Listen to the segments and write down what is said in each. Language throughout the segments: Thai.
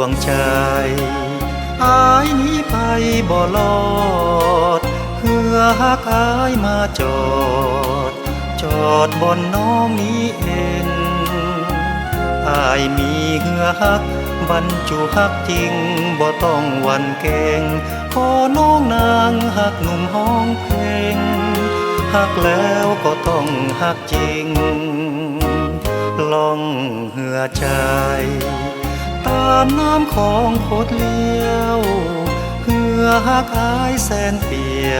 งใจอายนี้ไปบ่ลอดเหือฮักอายมาจอดบนน้องนี้เองอายมีเหือฮักบรรจุฮักจริงบ่ต้องหวั่นเกรงขอน้องนางฮักหนุ่มห้องเพลงฮักแล้วก็ต้องฮักจริงล่องเหือใจตามน้ำของโคตรเลี้ยวเหือฮักอายแสนเปี่ย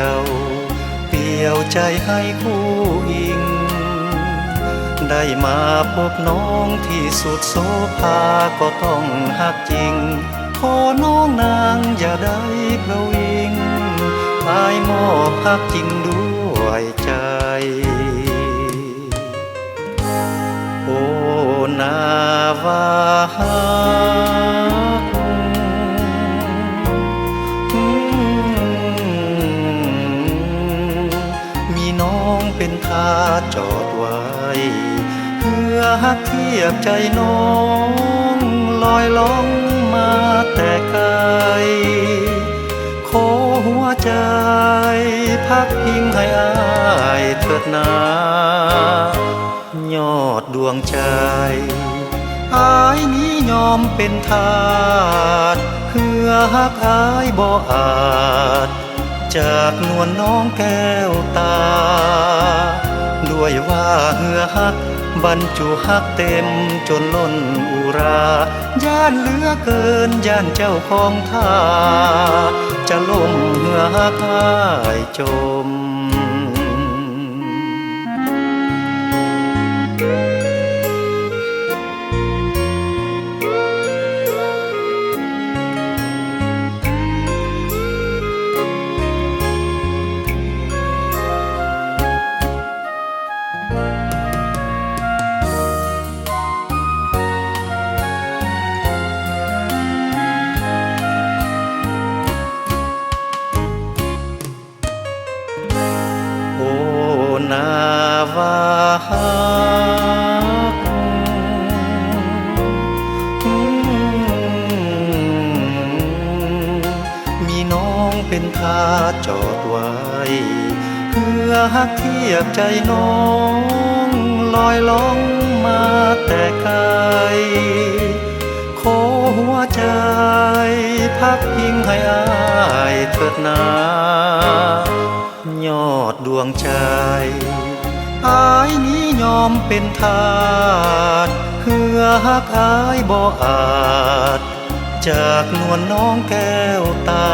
วใจให้คู่อิงได้มาพบน้องที่สุดโสภาก็ต้องฮักจริงขอน้องนางอย่าได้ประวิงอายมอบฮักจริงด้วยใจโอ้นาวาฮักมีน้องเป็นทาสจอดไว้เพื่อฮักเทียบใจน้องลอยล่องมาแต่ไกลขอหัวใจพักพิงให้อายเถิดนายอดดวงใจอายนี้ยอมเป็นทาสเพื่อฮักอายบ่อาจจากนวลน้องแก้วตาด้วยว่าเหือฮักบรรจุฮักเต็มจนล้นอุราย่านเหลือเกินย่านเจ้าของท่าจะล่มเหือฮักอายจมนาวาฮักมีน้องเป็นทาสจอดไว้เพื่อฮักเทียบใจน้องลอยล่องมาแต่ไกลขอหัวใจพักพิงให้อายเถิดนายอดดวงใจอายนี้ยอมเป็นทาสเพื่อฮักอายบ่อาจจากนวลน้องแก้วตา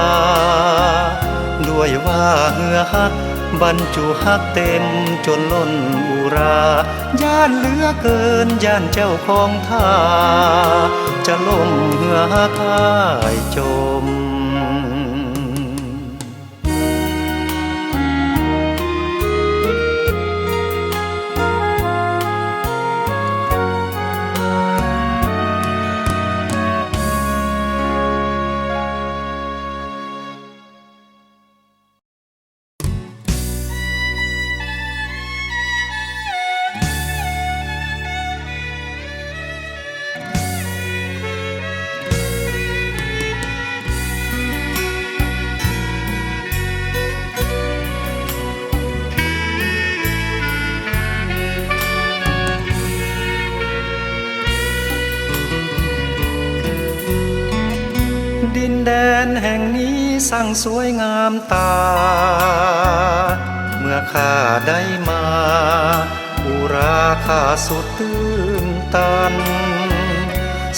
ด้วยว่าเหือฮักบรรจุฮักเต็มจนล้นอุราย่านเหลือเกินย่านเจ้าของท่าจะล่มเหือฮักอายจมดินแดนแห่งนี้สั่งสวยงามตาเมื่อข้าได้มาอุราข้าสุดตื้นตัน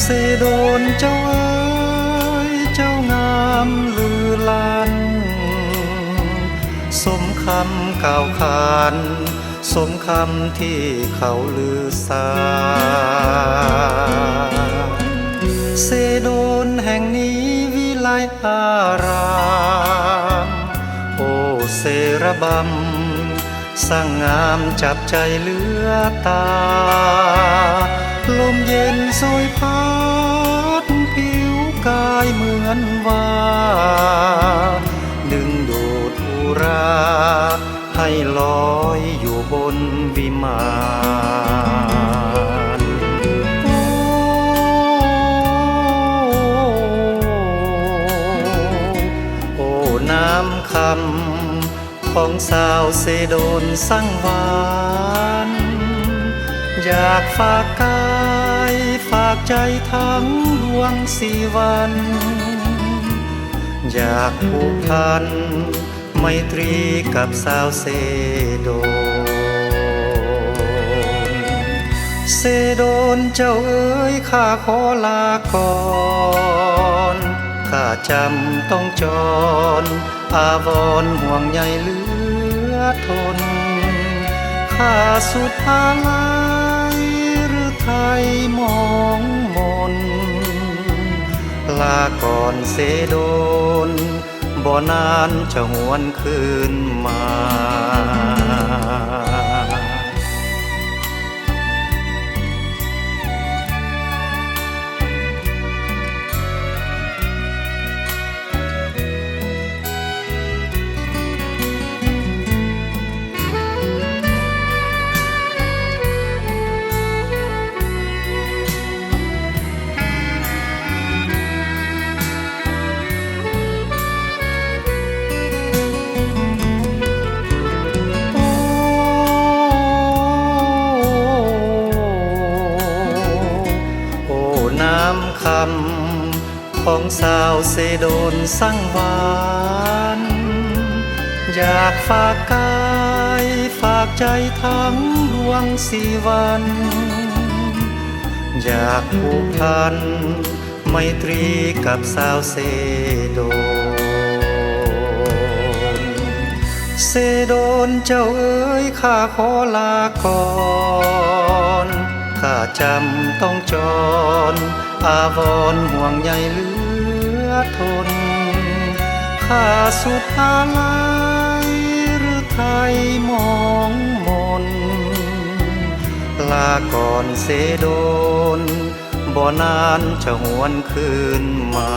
เสดนเจ้าเอ๋ยเจ้างามลือลันสมคำกล่าวขานสมคำที่เขาลือสาเสดนแห่งนี้วิไลอารามโอเสระบำสร้างงามจับใจเหลือตาลมเย็นโชยพัดผิวกายเหมือนว่าดึงดูดอุราให้ลอยอยู่บนวิมาน น้ำคำของสาวเสโดนสั่งหวานอยากฝากกายฝากใจทั้งดวงสี่วันอยากผูกพันไมตรีกับสาวเสโดนเสโดนเจ้าเอ๋ยข้าขอลาก่อนข้าจำต้องจรอาวรห่วงใยเหลือทนข้าสุดอะไรหรือไทยมองมนลาก่อนเสโดนบ่นานจะหวนคืนมาคำของสาวเสโดนสั่งหวานอยากฝากกายฝากใจทั้งดวงสี่วันอยากผูกพันไมตรีกับสาวเสโดนเสโดนเจ้าเอ๋ยข้าขอลาก่อนข้าจำต้องจรอาวรห่วงใยเหลือทนข้าสุดอะไรหรือไทยมองมนลาก่อนเสโดนบ่นานจะหวนคืนมา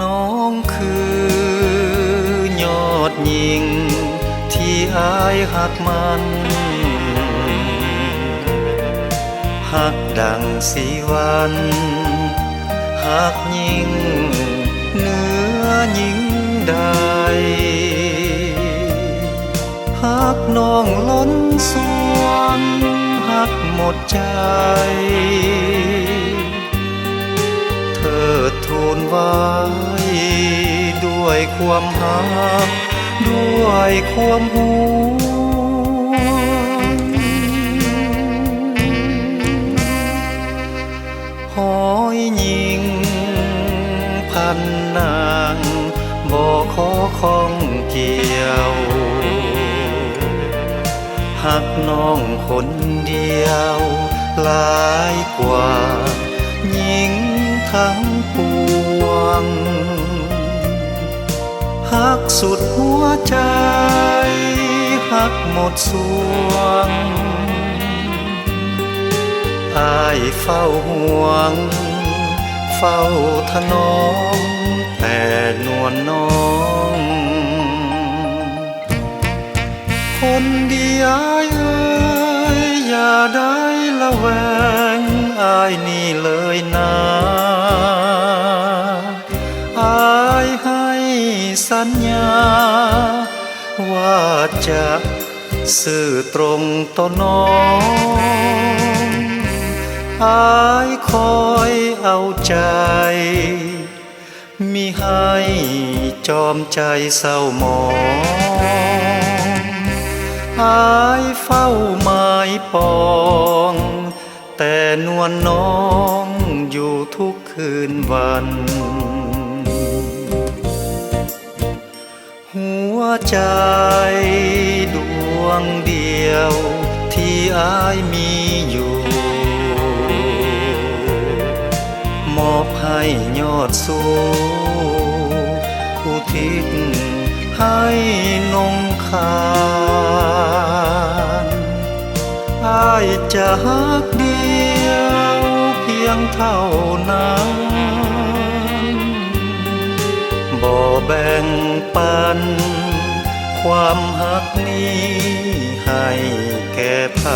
น้องคือยอดหญิงที่อายหักมันหักดังสีวันหักยิ่งเนื้อยิ่งใดหักน้องล้นสวงหักหมดใจเธอทูลไว้ด้วยความหักด้วยความห่วงหอยยิงพันนางบ่ขอข้องเกี่ยวหักน้องคนเดียวหลายกว่าหญิงทั้งปวงหักสุดหัวใจหักหมดสวงอายเฝ้าห่วงเฝ้าถนอมแต่นวลน้องคนดีอายเอ๋ยอย่าได้ละแวงอายนี่เลยนะอายให้สัญญาว่าจะซื่อตรงต่อน้องอายคอยเอาใจมิให้จอมใจเศร้าหมองอายเฝ้าหมายปอง แต่นวลน้องอยู่ทุกคืนวันหัวใจดวงเดียวที่อายมีอยู่มอบให้ยอดสูอุทิศให้นงคานอายจะฮักเดียวเพียงเท่านั้นบ่แบ่งปันความฮักนี้ให้แก่ใคร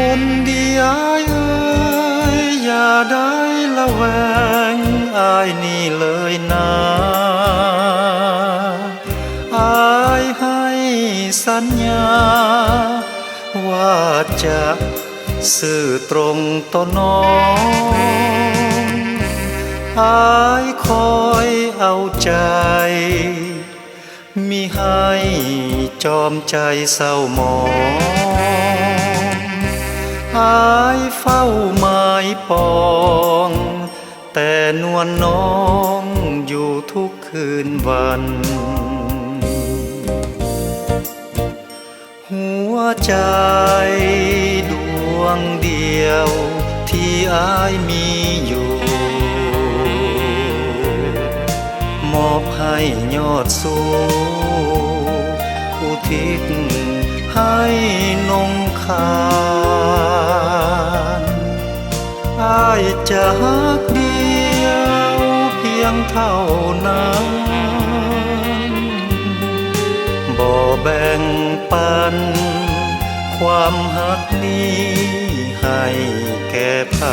คนดีอายเอ่ยอย่าได้ละแวงอายนี่เลยนะอายให้สัญญาว่าจะซื่อตรงต่อน้องอายคอยเอาใจมิให้จอมใจเศร้าหมองอายเฝ้าหมายปองแต่นวลน้องอยู่ทุกคืนวันหัวใจดวงเดียวที่อายมีอยู่มอบให้ยอดสูอุทิศให้นงคานอายจะฮักเดียวเพียงเท่านั้นบ่แบ่งปันความฮักนี้ให้แก่ใคร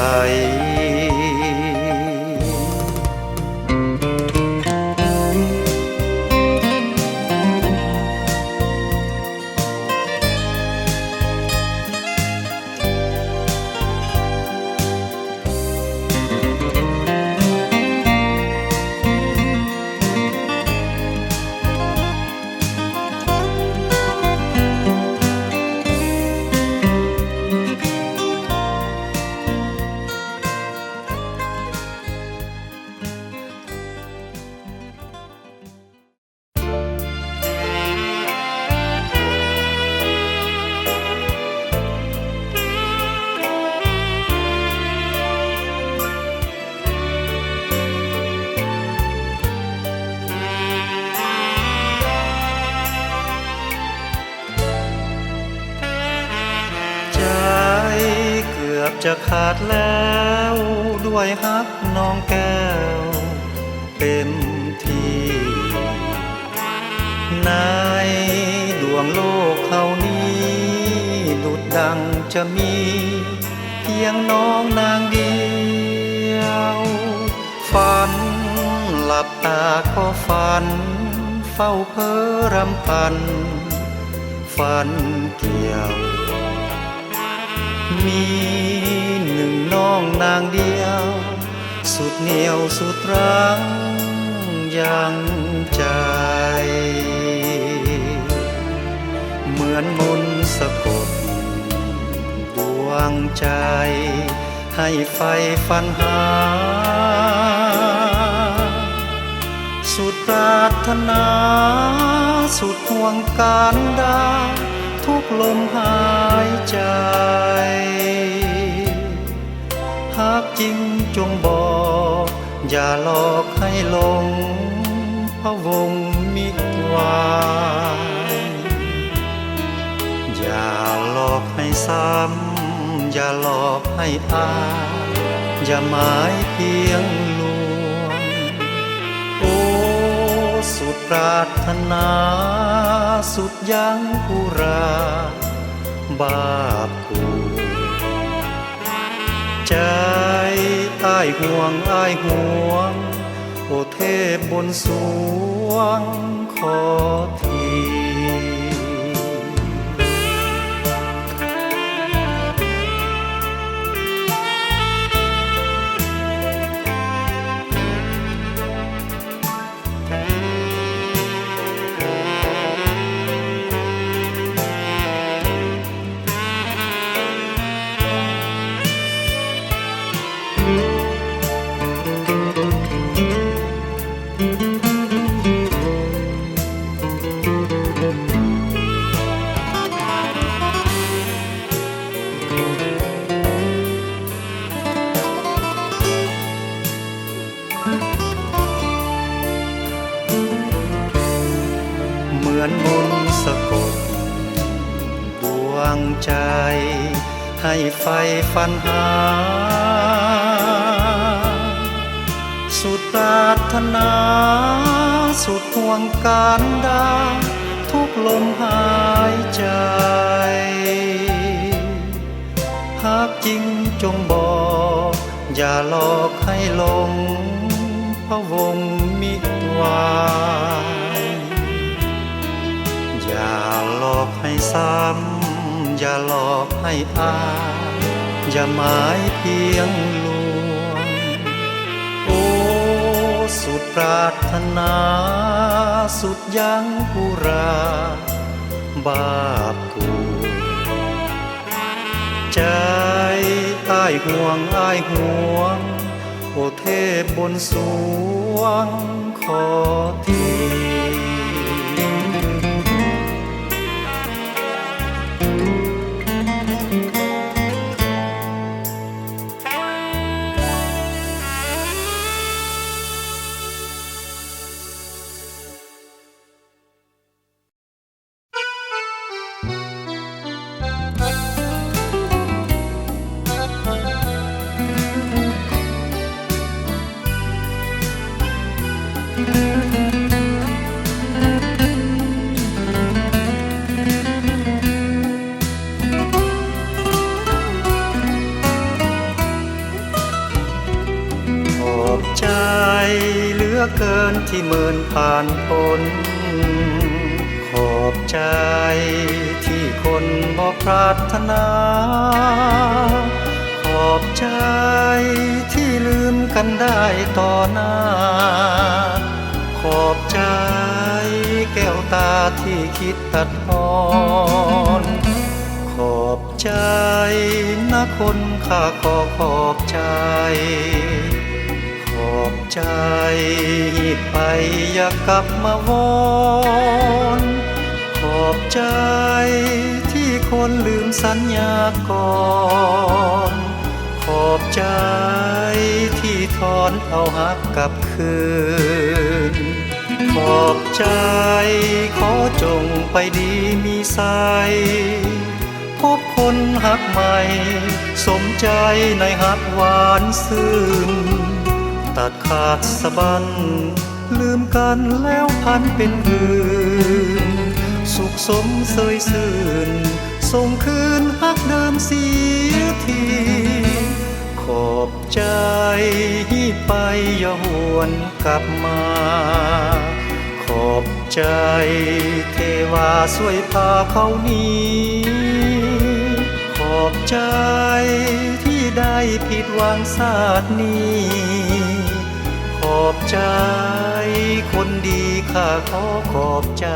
จะขาดแล้วด้วยฮักน้องแก้วเต็มที่ในดวงโลกเขานี้ดุจดังจะมีเพียงน้องนางเดียวฝันหลับตาก็ฝันเฝ้าเพ้อรำพันฝันเกี่ยวมีหนึ่งน้องนางเดียวสุดเหนียวสุดรังยังใจเหมือนมนต์สะกดดวงใจให้ไฟฝันหาสุดปรารถนาสุดห่วงการดาทุกลมหายใจหากจริงจงบอกอย่าหลอกให้หลงพะวงมิตรวายอย่าหลอกให้ซ้ำอย่าหลอกให้อาย อย่าหมายเพียงลวงโอ้สุดปรารถนาสุดยั้งผู้ราบาปกูใจอ้ายห่วงอ้ายห่วงโอเทพบนสวงขอทีเหมือนมนต์สะกดดวงใจให้ไฟฟันหาสุดปรารถนาสุดห่วงการดาทุกลมหายใจหากจริงจงบอกอย่าหลอกให้หลงพะวงมิวายอย่าหลอกให้ซ้ำอย่าหลอกให้อ้ายอย่าหมายเพียงลวงโอ้สุดปรารถนาสุดยั้งผู้ราบาปกูใจอ้ายห่วงอ้ายห่วงโอเทพบนสวงขอทีใจเหลือเกินที่เมินผ่านพ้นขอบใจที่คนบ่ปรารถนาขอบใจที่ลืมกันได้ต่อหน้าขอบใจแก้วตาที่คิดตัดทอนขอบใจนะคนข้าขอบใจขอบใจไปอย่ากลับมาวอนขอบใจที่คนลืมสัญญาก่อนขอบใจที่ทอนเอาหักกลับคืนขอบใจขอจงไปดีมีใสพบคนหักใหม่สมใจในหักหวานซึ้งตัดขาดสะบั้นลืมกันแล้วพันเป็นอื่นสุขสมเสยซื่นส่งคืนฮักเดิมเสียทีขอบใจไปอย่าหวนกลับมาขอบใจเทวาช่วยพาเขาหนีขอบใจที่ได้ผิดหวังชาตินี้ขอบใจคนดีข้าขอขอบใจ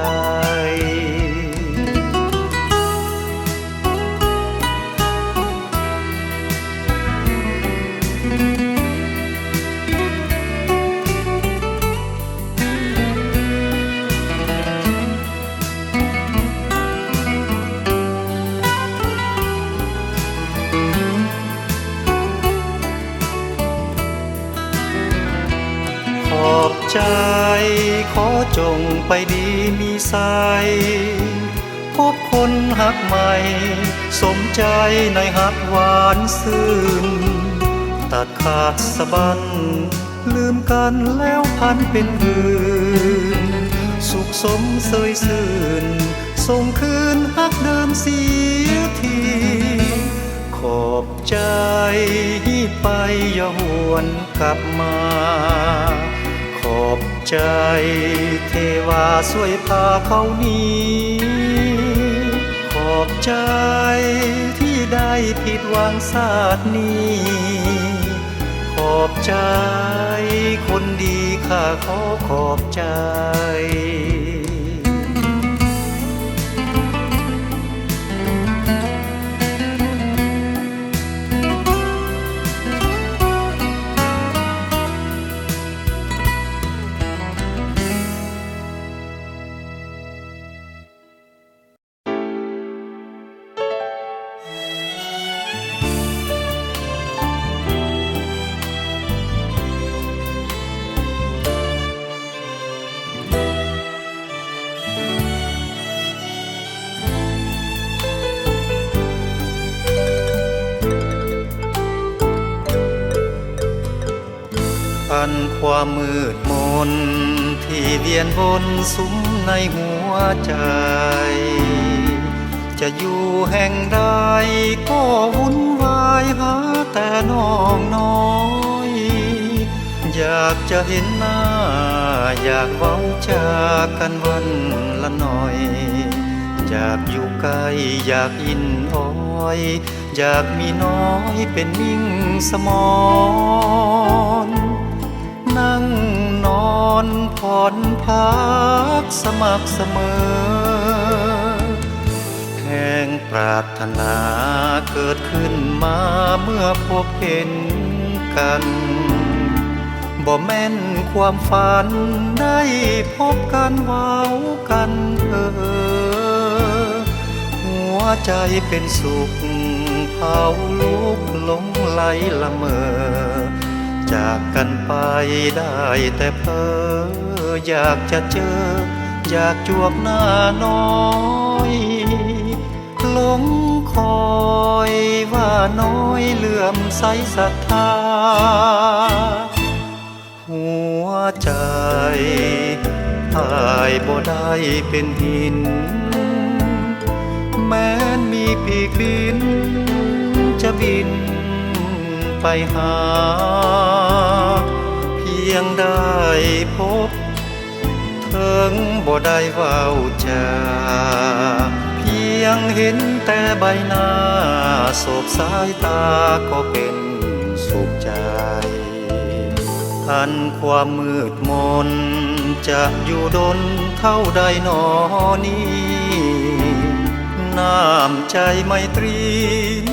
ขอบใจขอจงไปดีมีใสพบคนหักใหม่สมใจในหักหวานซึ้ง ตัดขาดสะบันลืมกันแล้วพันเป็นอื่นสุขสมเสยสื่นส่งคืนฮักเดิมเสียทีขอบใจไปอย่าหวนกลับมาขอบใจเทวาช่วยพาเขาหนีขอบใจที่ได้ผิดหวังชาตินี้ขอบใจคนดีข้าขอขอบใจพันความมืดมนที่เวียนวนสุมในหัวใจจะอยู่แห่งใดก็วุ่นวายหาแต่น้องน้อยอยากจะเห็นหน้าอยากเว้าจากกันวันละหน่อยอยากอยู่ใกล้อยากอินอ้อยอยากมีน้อยเป็นมิ่งสมอนนั่งนอนผ่อนพักสมัครเสมอแห่งปรารถนาเกิดขึ้นมาเมื่อพบเห็นกันบ่แม่นความฝันได้พบกันเว้ากันหัวใจเป็นสุขเผาลุกหลงไหลละเมอจากกันไปได้แต่เพ้ออยากจะเจออยากจวบหน้าน้อยหลงคอยว่าน้อยเลื่อมใสศรัทธาหัวใจพายบ่ได้เป็นหินแม้นมีปีกบินจะบินไปหาเพียงได้พบถึงบ่ได้เว้าจาเพียงเห็นแต่ใบหน้าโศกสายตาก็เป็นสุขใจอันความมืดมนจะอยู่ดนเท่าใดหนอนี้น้ำใจไมตรี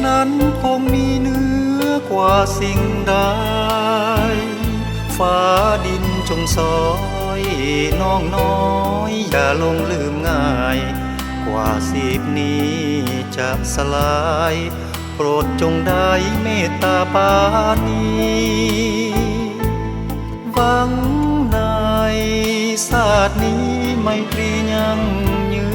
นั้นคงมีเนื้อกว่าสิ่งใดฟ้าดินจงซอยน้องน้อยอย่าลงลืมง่ายกว่าสิบนี้จะสลายโปรดจงได้เมตตาปาณีหวังในศาสตร์นี้ไมตรียังยืน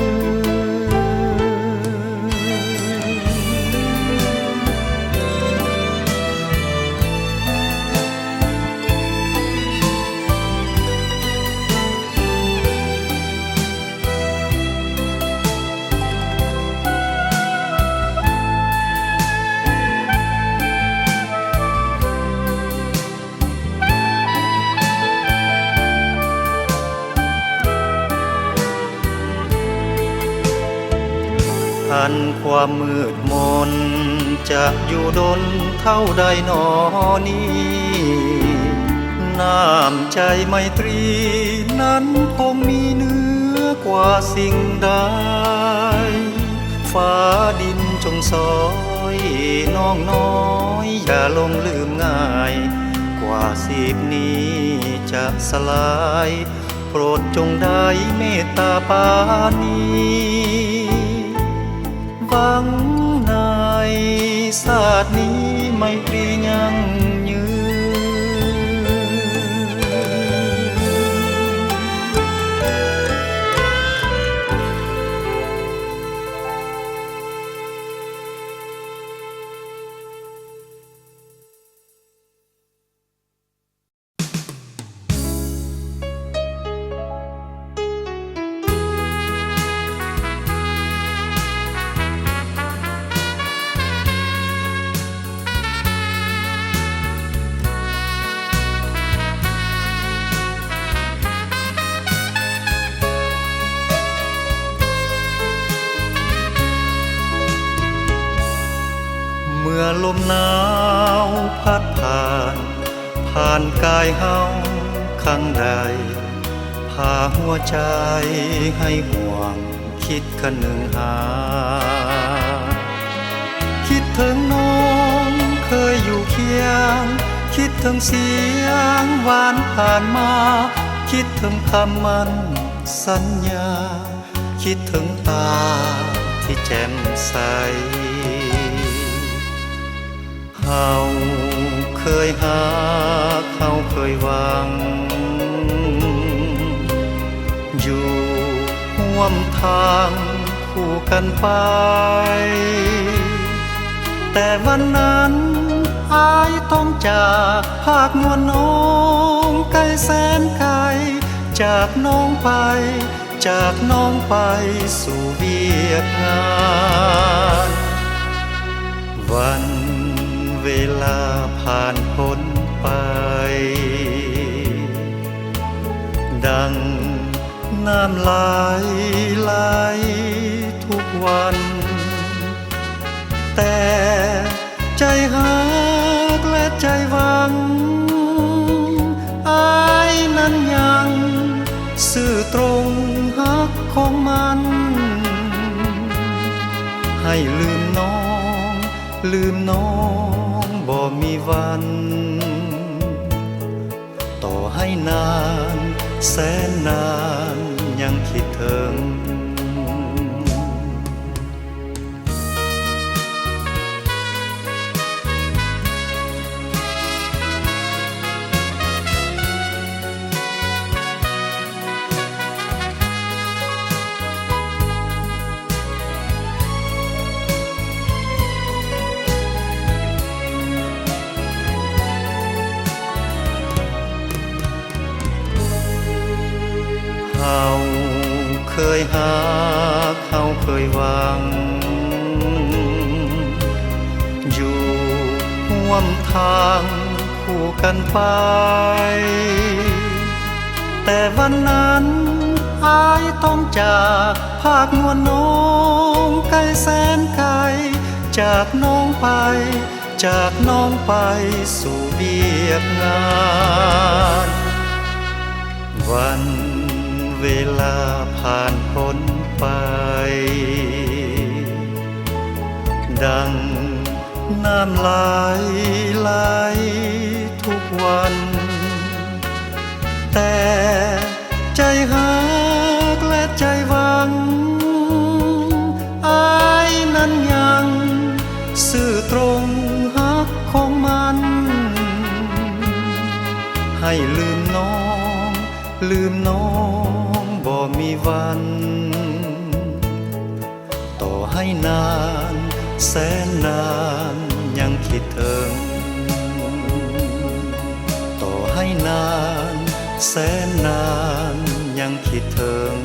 อันความมืดมนจะอยู่ดนเท่าใดหนอนี้น้ำใจไมตรีนั้นคงมีเนื้อกว่าสิ่งใดฟ้าดินจงซอยน้องน้อยอย่าลงลืมง่ายกว่าสิบนี้จะสลายโปรดจงได้เมตตาปาณีหวังในศาสตร์นี้ไมตรียังยืน ลมหนาวพัดผ่านกายเฮาข้างใดพาหัวใจให้ห่วงคิดคะนึงหาคิดถึงน้องเคยอยู่เคียงคิดถึงเสียงหวานผ่านมาคิดถึงคำมันสัญญาคิดถึงตาที่แจ่มใสเฮาเคยหาเขาเคยหวังอยู่ร่วมทางคู่กันไปแต่วันนั้นอายต้องจากภาคนวลน้องไกลแสนไกลจากน้องไปจากน้องไปสู่เวียดนามวันเวลาผ่านพ้นไปดังน้ำไหลทุกวันแต่ใจหักและใจหวังอายนั้นยังซื่อตรงหักของมันให้ลืมน้องบ่มีวันต่อให้นานแสนนานยังคิดถึงเขาเคยหาเขาเคยหวังอยู่ร่วมทางคู่กันไปแต่วันนั้นอายต้องจากภาคนวลน้องไกลแสนไกลจากน้องไปจากน้องไปสู่เวียดนามวันเวลาผ่านพ้นไปดังน้ำไหลทุกวันแต่ใจหักและใจหวังอายนั้นยังซื่อตรงหักของมันให้ลืมน้องบ่มีวันต่อให้นานแสนนานยังคิดถึงต่อให้นานแสนนานยังคิดถึง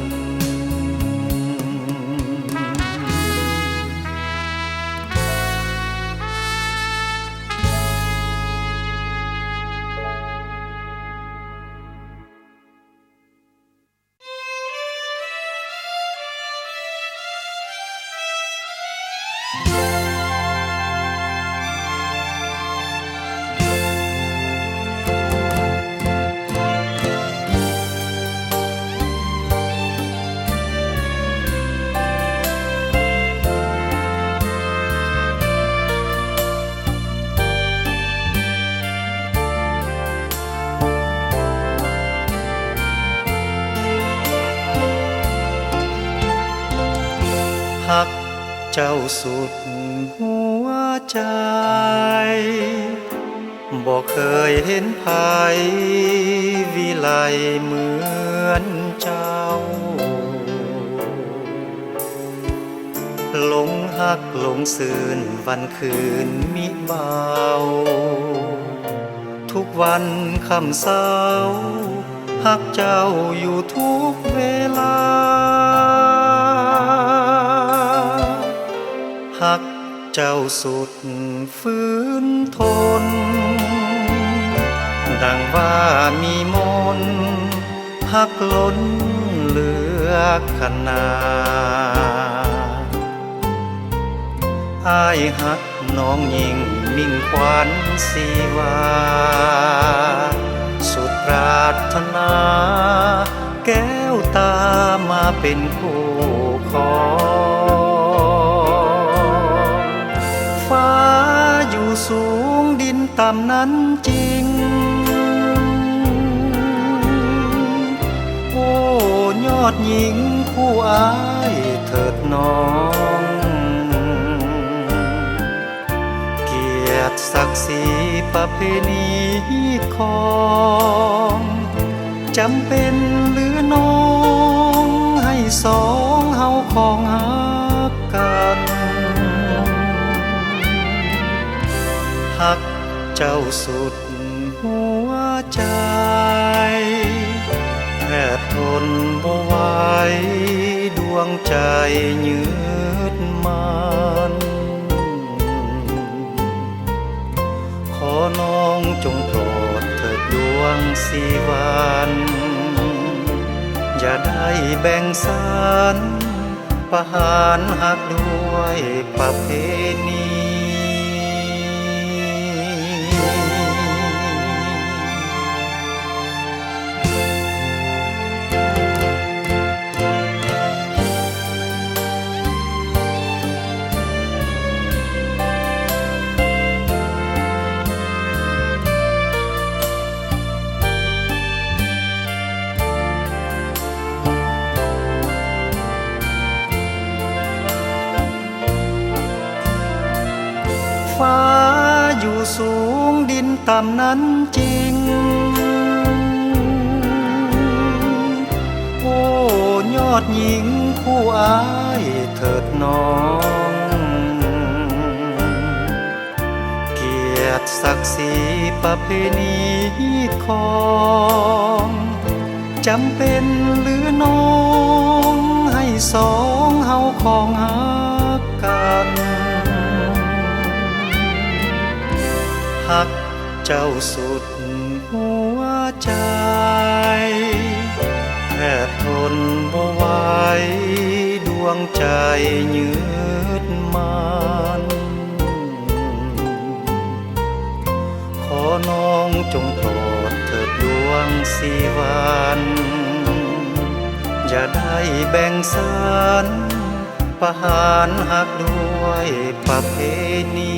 หักเจ้าสุดหัวใจบ่เคยเห็นไผวิไลเหมือนเจ้าหลงหักหลงซื่นวันคืนมิเบาทุกวันค่ำเช้าหักเจ้าอยู่ทุกเวลาหักเจ้าสุดฝืนทนดังว่ามีมนต์หักล้นเหลือขนาดอ้ายหักน้องยิ่ง มิ่งขวัญสีวาสุดปรารถนาแก้วตามาเป็นคู่ครองฟ้าอยู่สูงดินต่ำนั้นจริงโอ้ยอดหญิงคู่อ้ายเถิดน้องเกียรติศักดิ์ศรีประเพณีของจำเป็นหรือน้องให้สองเฮาของหักกันหักเจ้าสุดหัวใจแทบทนบ่ไหวดวงใจยืดมันขอน้องจงโปรดเถิดดวงสีวันอย่าได้แบ่งสรรประหารหักด้วยประเพณีฟ้าอยู่สูงดินต่ำนั้นจริงโอ้ยอดหญิงคู่อ้ายเถิดน้องเกียรติศักดิ์ศรีประเพณีของจำเป็นหรือน้องให้สองเฮาของหักกันหักเจ้าสุดหัวใจแทบทนบ่ไหวดวงใจยืดมันขอน้องจงโปรดเถิดดวงสีวันอย่าได้แบ่งสรรประหารหักด้วยประเพณี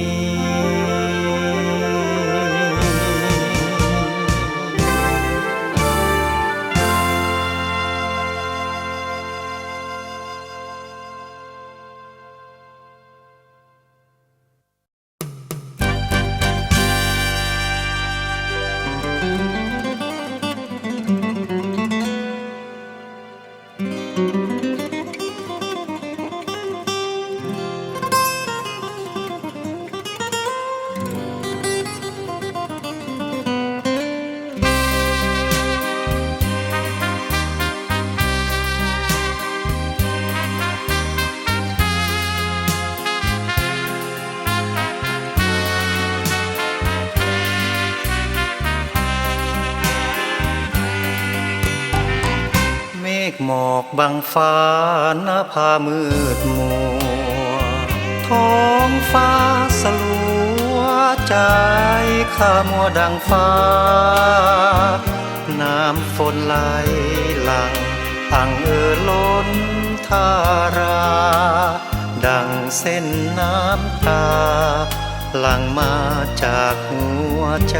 หมอกบังฟ้าหน้าผามืดมัวท้องฟ้าสลัวใจข้ามัวดังฟ้าน้ำฝนไหลหลังอ่างล้นทาราดังเส้นน้ำตาหลั่งมาจากหัวใจ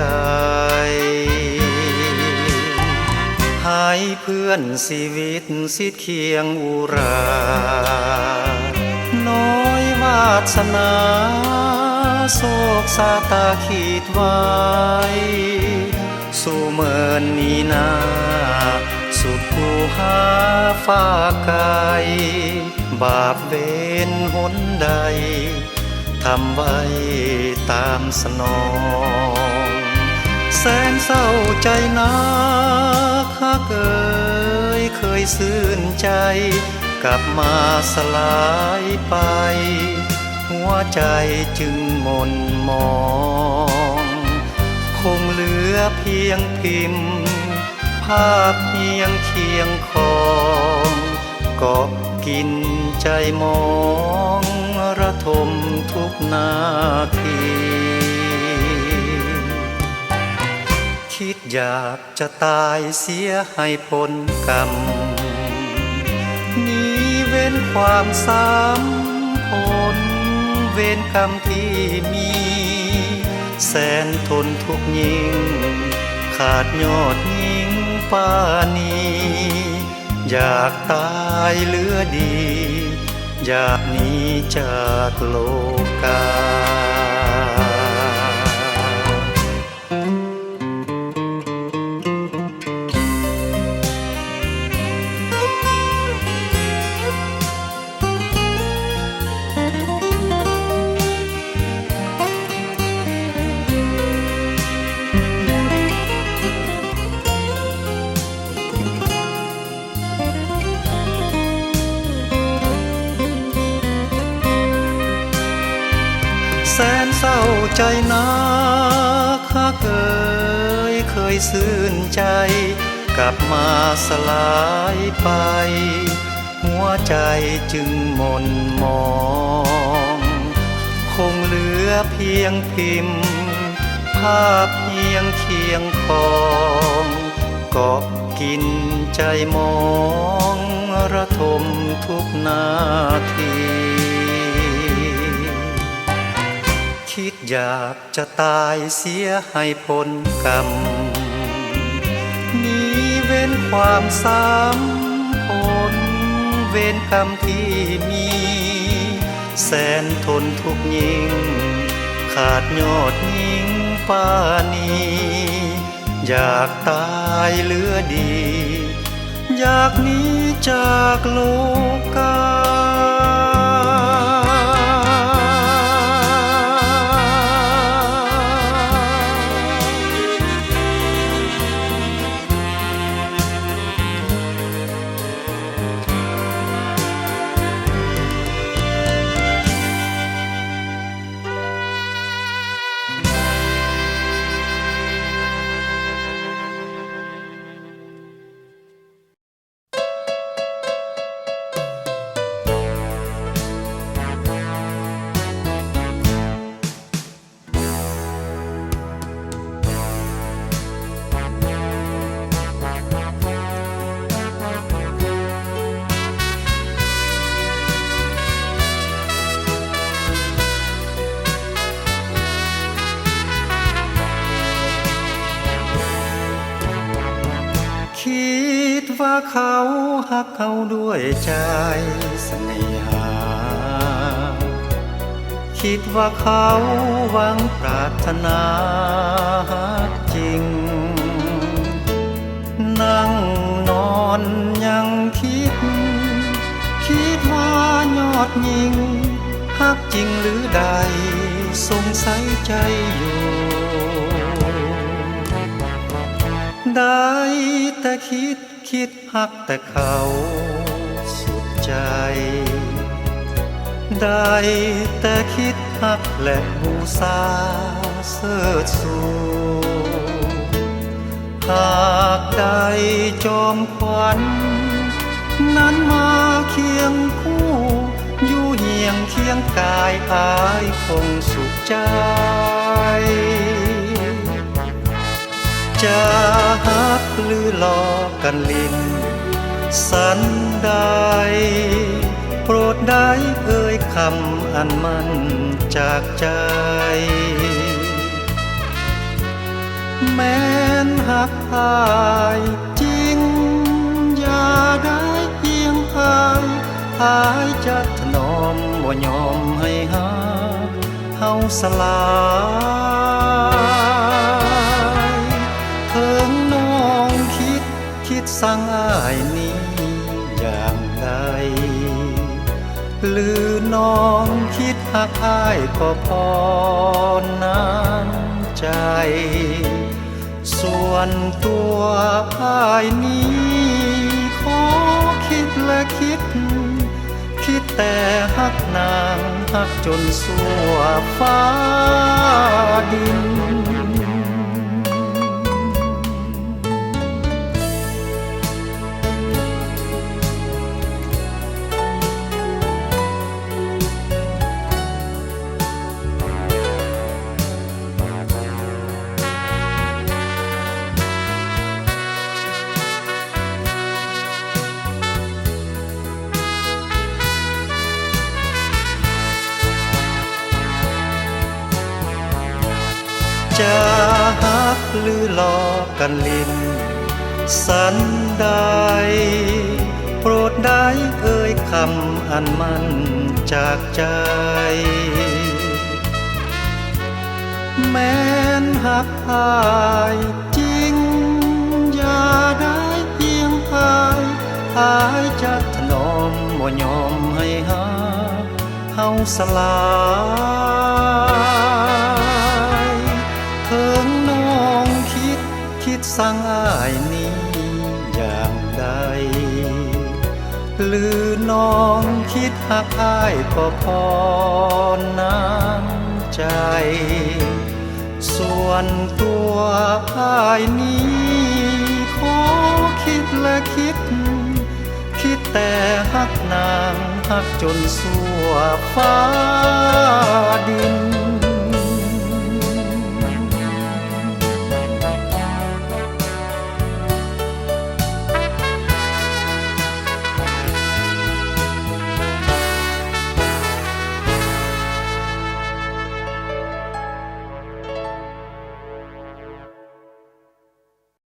ให้เพื่อนชีวิตสิเคียงอุราน้อยวาสนาโศกสาตาขีดไว้สู่เมินนี้นาสุดผู้หาฟ้าไกลบาปเวรหนใดทำไว้ตามสนองแสนเศร้าใจนักหักเคยซื่นใจกลับมาสลายไปหัวใจจึงหม่นมองคงเหลือเพียงพิมพ์ภาพเพียงเคียงคองเกาะกินใจมองระทมทุกนาที ดอยากจะตายเสียให้พ้นกรรมหนีเว้นความซ้ำพ้นเวรกรรมที่มีแสนทนทุกข์ยิ่งขาดยอดยิ่งปานีอยากตายเหลือดีอยากหนีจากโลกาแสนเศร้าใจนักข้าเคยซื่นใจกลับมาสลายไปหัวใจจึงหม่นมองคงเหลือเพียงพิมพ์ภาพเพียงเคียงคองเกาะกินใจมองระทมทุกนาทีคิดอยากจะตายเสียให้พ้นกรรมหนีเว้นความซ้ำพ้นเวรกรรมที่มีแสนทนทุกข์ยิ่งขาดยอดยิ่งปานีอยากตายเหลือดีอยากหนีจากโลกาคิดว่าเขาหักเขาด้วยใจเสน่หาคิดว่าเขาหวังปรารถนาจริงนั่งนอนยังคิดว่ายอดยิ่งหักจริงหรือใดสงสัยใจอยู่ได้แต่คิดหักแต่เขาสุดใจได้แต่คิดหักและบูชาเสิดสู่หากได้จอมขวัญนั้นมาเคียงคู่อยู่เหียงเคียงกายอายคงสุขใจจะหักหรือหลอกกันลิ้นสันใดโปรดได้เอ่ยคำอันมันจากใจแม้นหักอายจริงอย่าได้เพียงอายจะถนอมบ่ยอมให้เฮาสลายถึงน้องคิดสั่งอายนี้อย่างใดหรือน้องคิดหักอายก็พอน้ำใจส่วนตัวอายนี้ขอคิดและคิดแต่หักนางหักจนสัวฟ้าดิน ลือลอกันลินสันใดโปรดได้เอ่ยคำอันมันจากใจแม้นหักอายจริงอย่าได้เพียงพายอายจะถนอมบ่ยอมให้หาเฮาสลายถึงน้องคิดสั่งอายนี้อย่างใดหรือน้องคิดหักอายก็พอน้ำใจส่วนตัวอายนี้ขอคิดและคิดแต่หักนางหักจนสัวฟ้า